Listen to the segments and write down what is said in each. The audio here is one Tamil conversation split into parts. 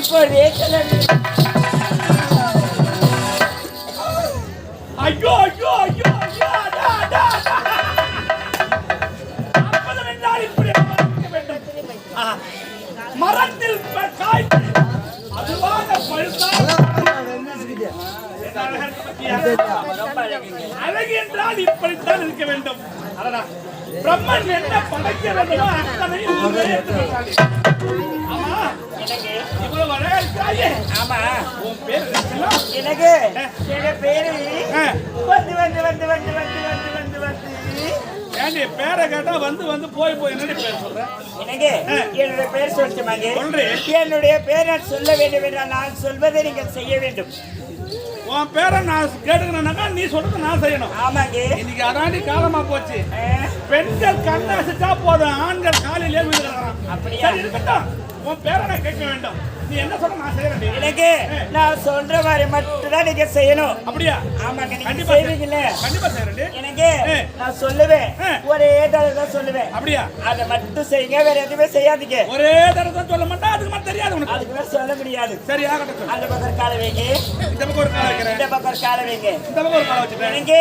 இப்பொழுதே சொல்ல வேண்டும். ஐயோ ஐயோ ஐயோ ஐயோ இப்படி மரத்தில் காய்த்து அதுவாக அழகு என்றால் இப்படித்தான் இருக்க வேண்டும். பிரம்மன் என்ன படைக்க வேண்டுமோ அத்தனையும் இவ்வளவு அழகா இருக்காயே. ஆமா, உன் பேர் எனக்கு பேரு வந்து வந்து வந்து வந்து வந்து வந்து வந்து வந்து ஏண்டி பேரை கேட்டா வந்து வந்து போய் போய் என்னடி பேர் சொல்ற? எனக்கு என்னுடைய பேர் சொல்லுமாங்க. என்னுடைய பேரை சொல்ல வேண்டும் என்றால் நான் சொல்வதை நீங்கள் செய்ய வேண்டும். உன் பேரை நான் கேட்டுக்கணும்னாக்கா நீ சொல்றது நான் செய்யணும். ஆமாங்க. இன்னைக்கு அதாண்டி காலமா போச்சு. பெண்கள் கண்ணாசிட்டா போதும், ஆண்கள் காலையிலே விழுகிறான். அப்படியா? இருக்கட்டும், உன் பேரை நான் கேட்க வேண்டும். நீ என்ன சொல்ற நான் செய்யறேன். எனக்கு நான் சொல்ற மாதிரி மட்டும் தான் நீங்க செய்யணும். அப்படியா? ஆமாங்க. நீங்க செய்வீங்கல்ல? கண்டிப்பா செய்யறேன். எனக்கு நான் சொல்லுவேன், ஒரே தடவை தான் சொல்லுவேன். அப்படியா? அதை மட்டும் செய்யுங்க, வேற எதுவுமே செய்யாதீங்க. ஒரே தடவை தான் சொல்ல மாட்டா, அதுக்கு மட்டும் தெரியாது உனக்கு. அதுக்கு மேல சொல்ல முடியாது. சரி, ஆகட்டும். அந்த பக்கம் காலை வைங்க, இந்த பக்கம் ஒரு காலை வைக்கிறேன். இந்த பக்கம் காலை வைங்க, இந்த பக்கம் ஒரு காலை வச்சுட்டேன். எனக்கு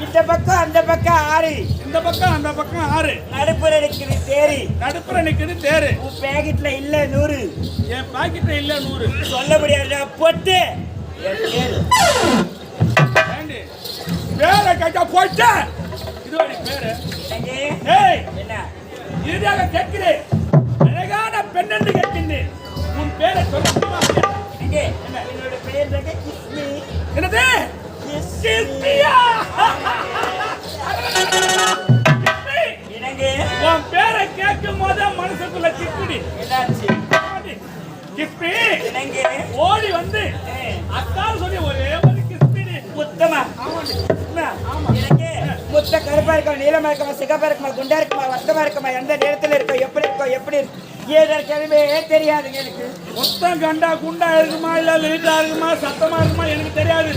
இந்த பக்கம் அந்த பக்கம் 6, இந்த பக்கம் அந்த பக்கம் 6. நடுப்புற நிக்குது தேரி. நடுப்புற நிக்குது தேரு. உன் பாக்கெட்ல இல்ல 100. என் பாக்கெட்ல இல்ல 100. சொல்ல முடியாது. பொட்டு பேரை கேட்டா போயிட்டு இது பேரு என்ன இறுதியாக கேட்கிறேன். அழகான பெண் என்று கேட்கின்றேன். உன் பேரை சொல்ல என்னோட பேர் கிஸ்மி. என்னது? கிஸ்மியா? உன் பேரை கேட்கும் போது மனசுக்குள்ள கிஸ்மி என்னாச்சு? கிஸ்மி ஓடி வந்து அக்கால் சொல்லி ஒரே ஒரு கிஸ்மி முத்தமா. எனக்கு முத்த கருப்பா இருக்கா, நீளமா இருக்குமா, சிகப்பா இருக்குமா, குண்டா இருக்குமா, வட்டமா இருக்குமா, எந்த நேரத்தில் இருக்கோ, எப்படி ஏதற்கனவே தெரியாதுங்க. எனக்கு மொத்தம் கண்டா குண்டா இருக்குமா இல்ல லிட்டா இருக்குமா சத்தமா இருக்குமா எனக்கு தெரியாது.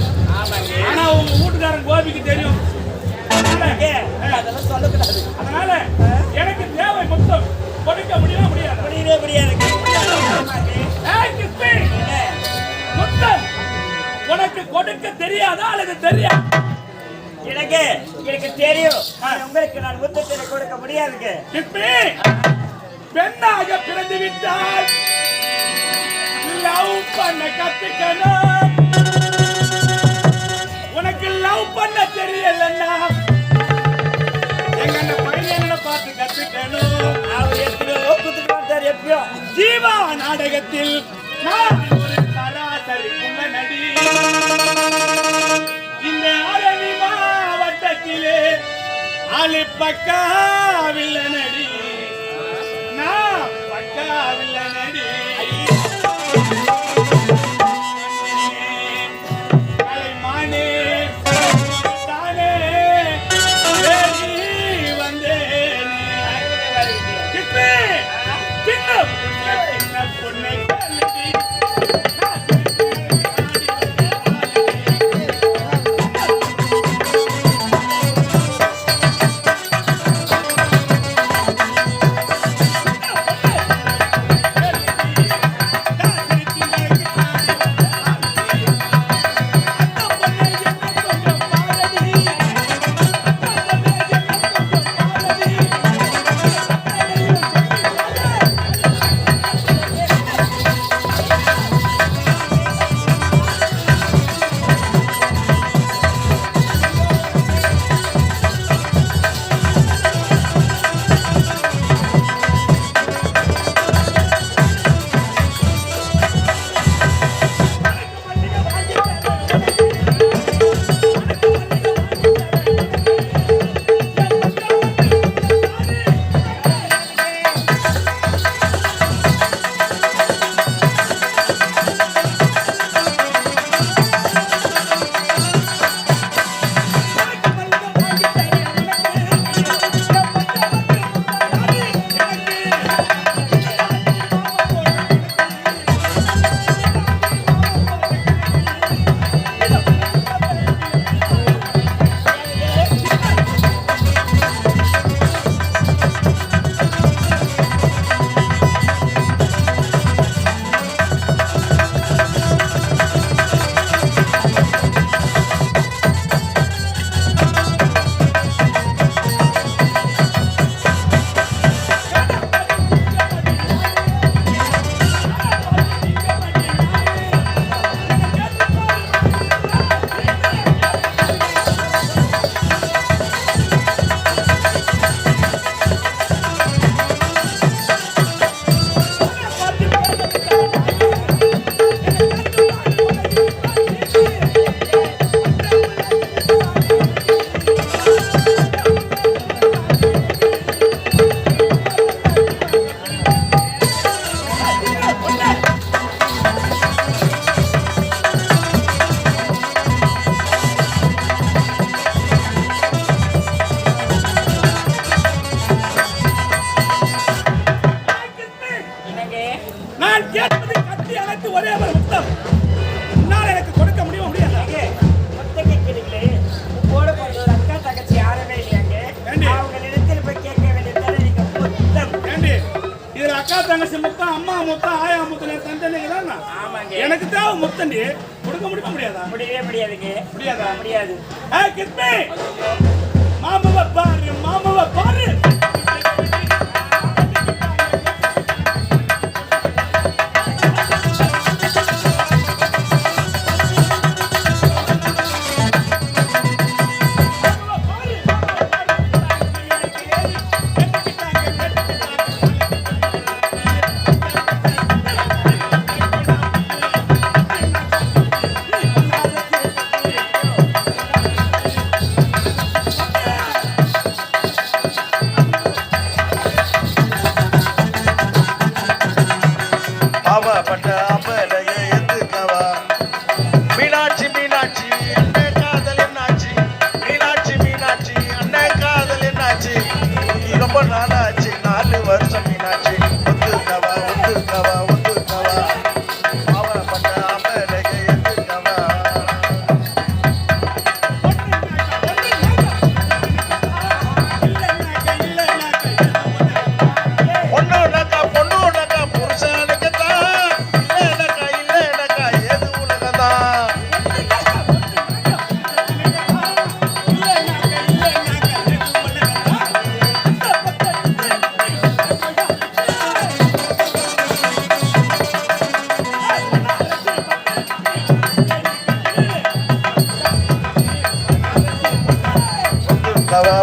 ஆனா உங்க வீட்டுக்காரன் கோபிக்கு தெரியும். அதெல்லாம் சொல்லக்கூடாது. அதனால எனக்கு தேவை மொத்தம் கொடுக்க முடியுமா? முடியாது. முடியவே முடியாது. மொத்தம் உனக்கு கொடுக்க தெரியாதா அல்லது தெரியாது? எனக்கு தெரியும். உங்களுக்கு நான் முத்தத்தை கொடுக்க முடியாதுங்க. பெண்ணாக பிறந்து விட்டால் லவ் பண்ண கத்துக்கணும். உனக்கு லவ் பண்ண தெரியலன்னா எங்க பையனை பார்த்து கத்துக்கணும். அவர் எப்படியோ குத்துட்டு பார்த்தார். எப்படியோ ஜீவா நாடகத்தில் நான் ஒரு சராசரி நடி. இந்த ஆரணி மாவட்டத்திலே ஆளு பக்காவில்ல நடி. நான் பக்காவில்ல நடி. கலைமானே தானே வந்தேன். சின்ன பொண்ணை நான் கேட்பது கட்டி அணைத்து ஒரே ஒரு முத்தம் உன்னால் எனக்கு கொடுக்க முடியாதா? முத்தம் கேட்கிறீங்களே, போட போறது ஒரு அக்கா தங்கச்சி யாருமே இல்லையாங்க. அவங்க நிலத்தில் போய் கேட்க வேண்டியதானே நீங்க முத்தம். ஏண்டி இதுல அக்கா தங்கச்சி முத்தம், அம்மா முத்தம், ஆயா முத்தம் தந்தனைங்க தான். ஆமாங்க. எனக்கு தேவை முத்தண்டி, கொடுக்க முடியாதா? முடியவே முடியாதுங்க. முடியாதா? முடியாது. கிஸ்மி மாமாவை பாரு, மாமாவை பாரு. பட்ட அம்பலைய எதுக்கவா மீனாட்சி மீனாட்சி அண்ணன் காதல் என்னாச்சு மீனாட்சி மீனாட்சி அண்ணன் காதல் என்னாச்சு ரொம்ப நாளாச்சு 4 வருஷம் மீனாட்சி ஒத்துக்கவா ஒத்துக்கவா ஒத்துக்கவா பாவப்பட்ட அம்பலைய எதுக்கவா பொண்ணுனக்கா பொண்ணுனக்கா புருஷனுக்கு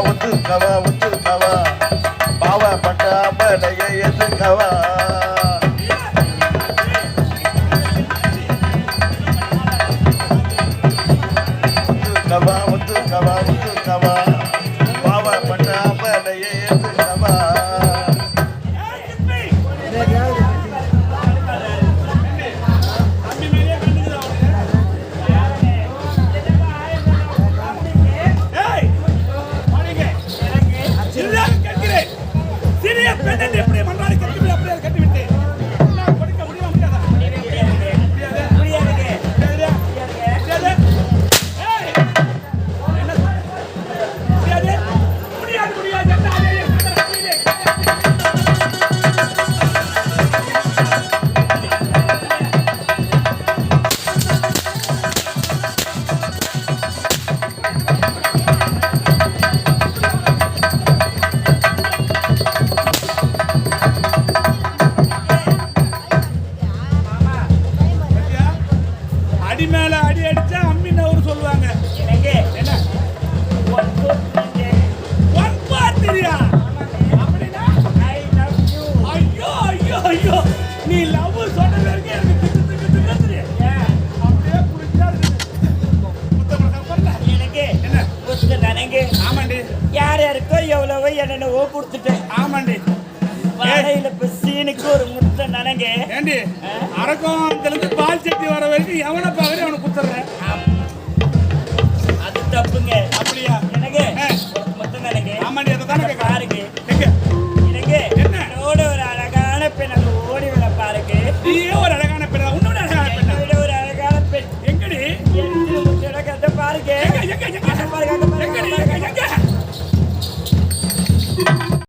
ஒத்துக்கவா ஒத்துக்கவா பாவப்பட்ட அம்பலைய எதுக்கவா ஒத்துக்கவா ஒத்துக்கவா ஒத்துக்கவா பாவப்பட்ட அம்பலைய எதுக்கவா எப்படி மண்ணாடி கட்டி அப்படியே கட்டிவிட்டு கொடுக்க முடியாதா? அடி மேல அடி அடிச்சா அம்மி நவரு சொல்லுவாங்க. எனக்கு என்ன ஒன் பார்த்தியா அப்படின்னா I love you. ஐயோ ஐயோ ஐயோ நீ லவ் சொன்ன வரைக்கும் எனக்கு திக்கு அப்படியே குளிச்சா எனக்கு என்ன புரிஞ்சு தானேங்க. ஆமாண்டி யார் யாருக்கோ எவ்வளவோ என்னென்னவோ கொடுத்துட்டேன். ஆமாண்டி வாழையில இப்ப சீனுக்கு ஒரு முட்டை நனங்க. ஏண்டி அரக்கோணத்திலிருந்து பால் சட்டி வர வரைக்கும் எவனை பாக்குறேன் அவனை குத்துறேன். அது தப்புங்க. அப்படியா? எனக்கு ஆ. முட்டை நனங்க. ஆமாண்டி அதை தானே கேட்கறேன்.